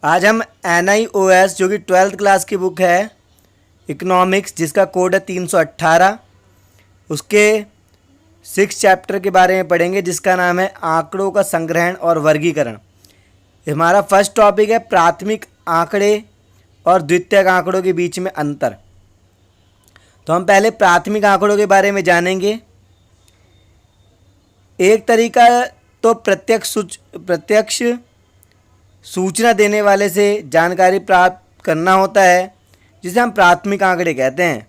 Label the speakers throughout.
Speaker 1: आज हम NIOS जो कि 12th क्लास की बुक है इकोनॉमिक्स, जिसका कोड है 318, उसके 6 चैप्टर के बारे में पढ़ेंगे, जिसका नाम है आंकड़ों का संग्रहण और वर्गीकरण। हमारा फर्स्ट टॉपिक है प्राथमिक आंकड़े और द्वितीयक आंकड़ों के बीच में अंतर। तो हम पहले प्राथमिक आंकड़ों के बारे में जानेंगे। एक तरीका तो प्रत्यक्ष सूचना देने वाले से जानकारी प्राप्त करना होता है, जिसे हम प्राथमिक आंकड़े कहते हैं।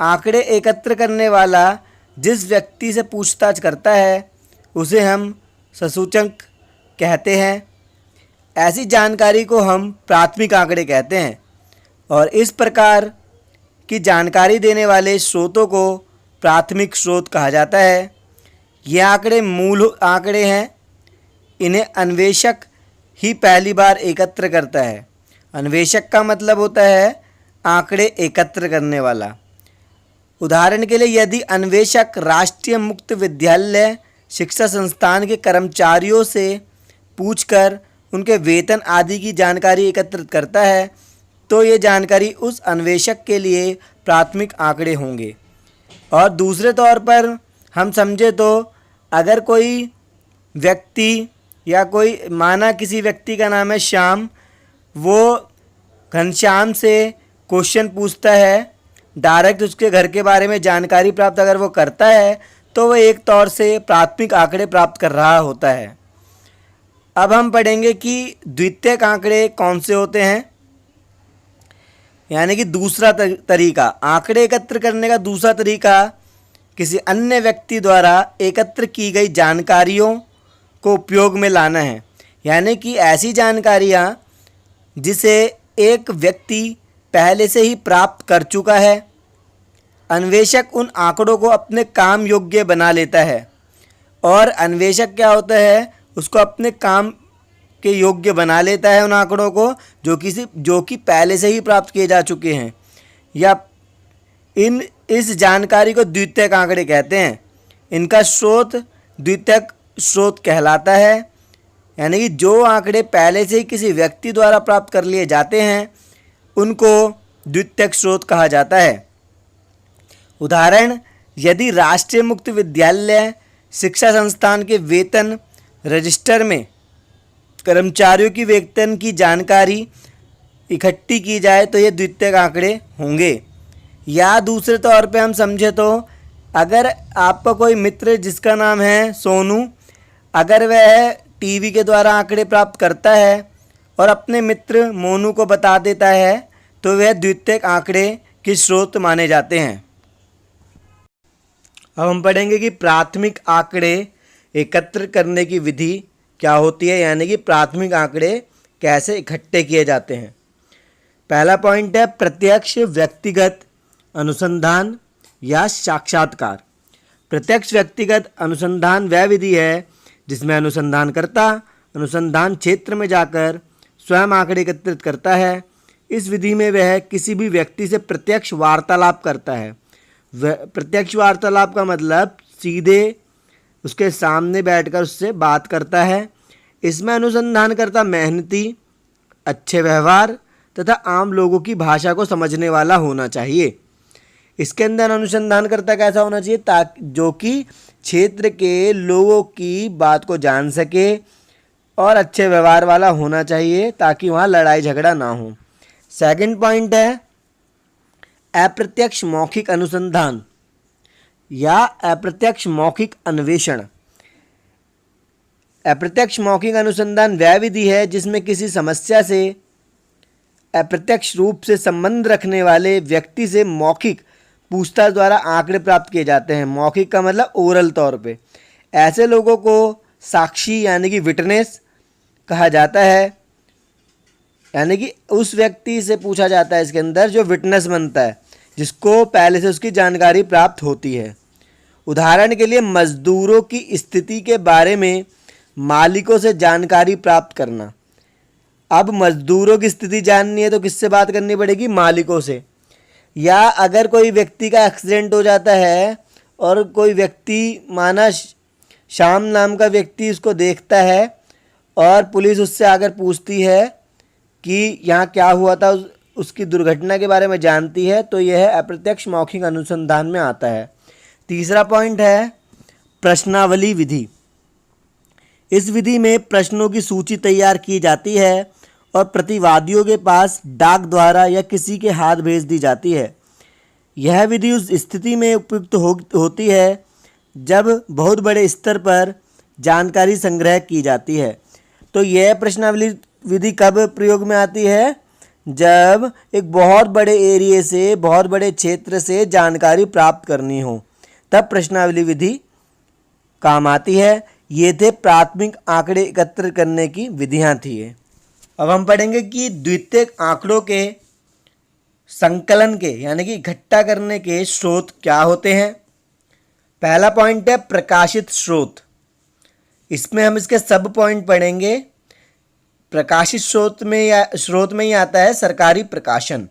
Speaker 1: आंकड़े एकत्र करने वाला जिस व्यक्ति से पूछताछ करता है उसे हम ससूचक कहते हैं। ऐसी जानकारी को हम प्राथमिक आंकड़े कहते हैं और इस प्रकार की जानकारी देने वाले स्रोतों को प्राथमिक स्रोत कहा जाता है। ये आंकड़े मूल आंकड़े हैं। इन्हें अन्वेषक ही पहली बार एकत्र करता है। अन्वेषक का मतलब होता है आंकड़े एकत्र करने वाला। उदाहरण के लिए, यदि अन्वेषक राष्ट्रीय मुक्त विद्यालय शिक्षा संस्थान के कर्मचारियों से पूछकर उनके वेतन आदि की जानकारी एकत्रित करता है तो ये जानकारी उस अन्वेषक के लिए प्राथमिक आंकड़े होंगे। और दूसरे तौर पर हम समझे तो अगर कोई व्यक्ति या कोई माना किसी व्यक्ति का नाम है श्याम, वो घनश्याम से क्वेश्चन पूछता है, डायरेक्ट उसके घर के बारे में जानकारी प्राप्त अगर वो करता है तो वह एक तौर से प्राथमिक आंकड़े प्राप्त कर रहा होता है। अब हम पढ़ेंगे कि द्वितीयक आंकड़े कौन से होते हैं, यानी कि दूसरा तरीका। आंकड़े एकत्र करने का दूसरा तरीका किसी अन्य व्यक्ति द्वारा एकत्र की गई जानकारियों को उपयोग में लाना है, यानी कि ऐसी जानकारियाँ जिसे एक व्यक्ति पहले से ही प्राप्त कर चुका है। अन्वेषक उन आंकड़ों को अपने काम योग्य बना लेता है। और अन्वेषक क्या होता है, उसको अपने काम के योग्य बना लेता है उन आंकड़ों को जो कि पहले से ही प्राप्त किए जा चुके हैं, या इस जानकारी को द्वितीयक आंकड़े कहते हैं। इनका स्रोत द्वितीयक स्रोत कहलाता है, यानी कि जो आंकड़े पहले से ही किसी व्यक्ति द्वारा प्राप्त कर लिए जाते हैं उनको द्वितीयक स्रोत कहा जाता है। उदाहरण, यदि राष्ट्रीय मुक्त विद्यालय शिक्षा संस्थान के वेतन रजिस्टर में कर्मचारियों की वेतन की जानकारी इकट्ठी की जाए तो ये द्वितीयक आंकड़े होंगे। या दूसरे तौर पे हम समझे तो अगर आपका कोई मित्र जिसका नाम है सोनू, अगर वह टीवी के द्वारा आंकड़े प्राप्त करता है और अपने मित्र मोनू को बता देता है तो वह द्वितीयक आंकड़े के स्रोत माने जाते हैं। अब हम पढ़ेंगे कि प्राथमिक आंकड़े एकत्र करने की विधि क्या होती है, यानी कि प्राथमिक आंकड़े कैसे इकट्ठे किए जाते हैं। पहला पॉइंट है प्रत्यक्ष व्यक्तिगत अनुसंधान या साक्षात्कार। प्रत्यक्ष व्यक्तिगत अनुसंधान वह विधि है जिसमें अनुसंधानकर्ता अनुसंधान क्षेत्र में जाकर स्वयं आंकड़े एकत्रित करता है। इस विधि में वह किसी भी व्यक्ति से प्रत्यक्ष वार्तालाप करता है। प्रत्यक्ष वार्तालाप का मतलब सीधे उसके सामने बैठकर उससे बात करता है। इसमें अनुसंधानकर्ता मेहनती, अच्छे व्यवहार तथा आम लोगों की भाषा को समझने वाला होना चाहिए। इसके अंदर अनुसंधानकर्ता कैसा होना चाहिए, ताकि जो कि क्षेत्र के लोगों की बात को जान सके, और अच्छे व्यवहार वाला होना चाहिए ताकि वहाँ लड़ाई झगड़ा ना हो। सेकंड पॉइंट है अप्रत्यक्ष मौखिक अनुसंधान या अप्रत्यक्ष मौखिक अन्वेषण। अप्रत्यक्ष मौखिक अनुसंधान वह विधि है जिसमें किसी समस्या से अप्रत्यक्ष रूप से संबंध रखने वाले व्यक्ति से मौखिक पूछताछ द्वारा आंकड़े प्राप्त किए जाते हैं। मौखिक का मतलब ओरल तौर पे। ऐसे लोगों को साक्षी यानी कि विटनेस कहा जाता है, यानी कि उस व्यक्ति से पूछा जाता है इसके अंदर जो विटनेस बनता है, जिसको पहले से उसकी जानकारी प्राप्त होती है। उदाहरण के लिए, मजदूरों की स्थिति के बारे में मालिकों से जानकारी प्राप्त करना। अब मजदूरों की स्थिति जाननी है तो किससे बात करनी पड़ेगी, मालिकों से। या अगर कोई व्यक्ति का एक्सीडेंट हो जाता है और कोई व्यक्ति, माना श्याम नाम का व्यक्ति उसको देखता है और पुलिस उससे आकर पूछती है कि यहाँ क्या हुआ था उसकी दुर्घटना के बारे में जानती है, तो यह अप्रत्यक्ष मौखिक अनुसंधान में आता है। तीसरा पॉइंट है प्रश्नावली विधि। इस विधि में प्रश्नों की सूची तैयार की जाती है और प्रतिवादियों के पास डाक द्वारा या किसी के हाथ भेज दी जाती है। यह विधि उस स्थिति में उपयुक्त होती है जब बहुत बड़े स्तर पर जानकारी संग्रह की जाती है। तो यह प्रश्नावली विधि कब प्रयोग में आती है? जब एक बहुत बड़े एरिया से, बहुत बड़े क्षेत्र से जानकारी प्राप्त करनी हो, तब प्रश्नावली विधि काम आती है। ये थे प्राथमिक आंकड़े एकत्र करने की विधियां थी। अब हम पढ़ेंगे कि द्वितीयक आंकड़ों के संकलन के यानी कि इकट्ठा करने के स्रोत क्या होते हैं। पहला पॉइंट है प्रकाशित स्रोत। इसमें हम इसके सब पॉइंट पढ़ेंगे। प्रकाशित स्रोत में ही आता है सरकारी प्रकाशन।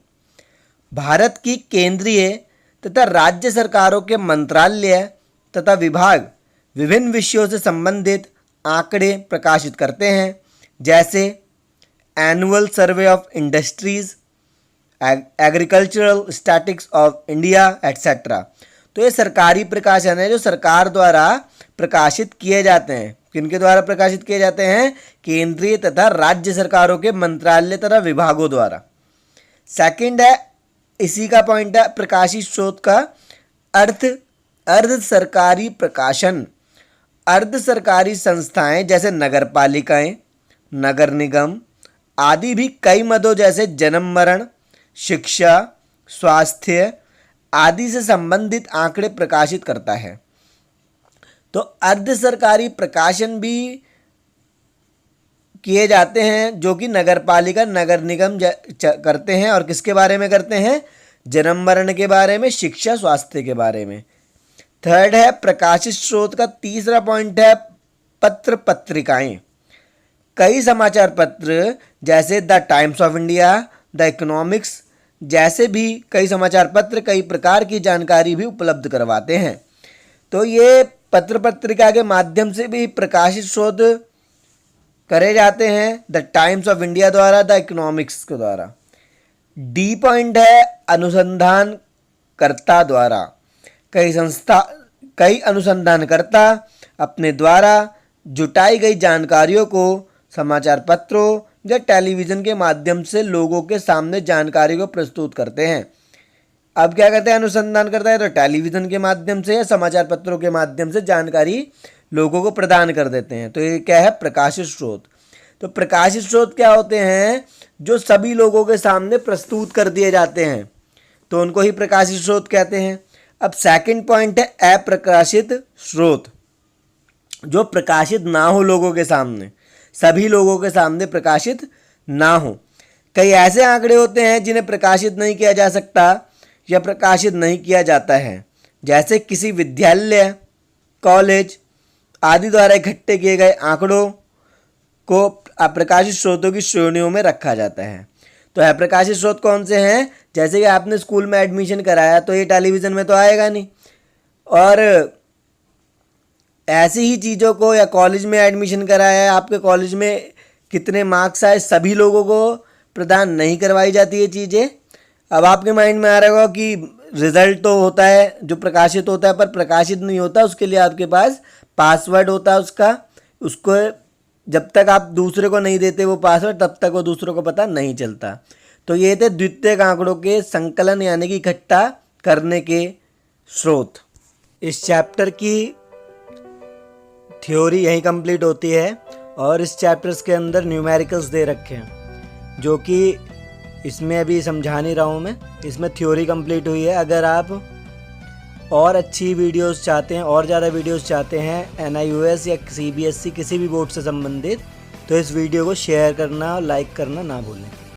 Speaker 1: भारत की केंद्रीय तथा राज्य सरकारों के मंत्रालय तथा विभाग विभिन्न विषयों से संबंधित आंकड़े प्रकाशित करते हैं, जैसे annual survey of industries, agricultural statistics of India etcetera. तो ये सरकारी प्रकाशन है जो सरकार द्वारा प्रकाशित किए जाते हैं। किनके द्वारा प्रकाशित किए जाते हैं? केंद्रीय तथा राज्य सरकारों के मंत्रालय तथा विभागों द्वारा। सेकंड है, इसी का पॉइंट है प्रकाशित स्रोत का अर्ध सरकारी प्रकाशन। अर्ध सरकारी संस्थाएं जैसे नगर पालिकाएं, नगर निगम आदि भी कई मदों जैसे जन्म मरण, शिक्षा, स्वास्थ्य आदि से संबंधित आंकड़े प्रकाशित करता है। तो अर्ध सरकारी प्रकाशन भी किए जाते हैं जो कि नगर पालिका, नगर निगम करते हैं। और किसके बारे में करते हैं? जन्म मरण के बारे में, शिक्षा, स्वास्थ्य के बारे में। थर्ड है प्रकाशित स्रोत का तीसरा पॉइंट है पत्र पत्रिकाएं। कई समाचार पत्र जैसे the times of India, the economics जैसे भी कई समाचार पत्र कई प्रकार की जानकारी भी उपलब्ध करवाते हैं। तो ये पत्र पत्रिका के माध्यम से भी प्रकाशित स्रोत करे जाते हैं, द टाइम्स ऑफ इंडिया द्वारा, द इकोनॉमिक्स के द्वारा। डी पॉइंट है अनुसंधानकर्ता द्वारा। कई अनुसंधानकर्ता अपने द्वारा जुटाई गई जानकारियों को समाचार पत्रों या टेलीविज़न के माध्यम से लोगों के सामने जानकारी को प्रस्तुत करते हैं। अब क्या करते हैं अनुसंधान करता है? तो टेलीविज़न के माध्यम से या समाचार पत्रों के माध्यम से जानकारी लोगों को प्रदान कर देते हैं। तो ये क्या है? प्रकाशित स्रोत। तो प्रकाशित स्रोत क्या होते हैं? जो सभी लोगों के सामने प्रस्तुत कर दिए जाते हैं, तो उनको ही प्रकाशित स्रोत कहते हैं। अब सेकंड पॉइंट है अप्रकाशित स्रोत, जो प्रकाशित ना हो लोगों के सामने, सभी लोगों के सामने प्रकाशित ना हो। कई ऐसे आंकड़े होते हैं जिन्हें प्रकाशित नहीं किया जा सकता या प्रकाशित नहीं किया जाता है, जैसे किसी विद्यालय, कॉलेज आदि द्वारा इकट्ठे किए गए आंकड़ों को अप्रकाशित स्रोतों की श्रेणियों में रखा जाता है। तो अप्रकाशित स्रोत कौन से हैं? जैसे कि आपने स्कूल में एडमिशन कराया तो ये टेलीविज़न में तो आएगा नहीं, और ऐसी ही चीज़ों को, या कॉलेज में एडमिशन कराया है, आपके कॉलेज में कितने मार्क्स आए, सभी लोगों को प्रदान नहीं करवाई जाती ये चीज़ें। अब आपके माइंड में आ रहा होगा कि रिजल्ट तो होता है जो प्रकाशित होता है, पर प्रकाशित नहीं होता, उसके लिए आपके पास पासवर्ड होता है उसको जब तक आप दूसरे को नहीं देते वो पासवर्ड, तब तक वो दूसरों को पता नहीं चलता। तो ये थे द्वितीयक आंकड़ों के संकलन यानी कि इकट्ठा करने के स्रोत। इस चैप्टर की थ्योरी यहीं कंप्लीट होती है, और इस चैप्टर्स के अंदर न्यूमेरिकल्स दे रखे हैं जो कि इसमें अभी समझा नहीं रहा हूँ मैं, इसमें थ्योरी कंप्लीट हुई है। अगर आप और अच्छी वीडियोस चाहते हैं, और ज़्यादा वीडियोस चाहते हैं NIOS या CBSE किसी भी बोर्ड से संबंधित, तो इस वीडियो को शेयर करना और लाइक करना ना भूलें।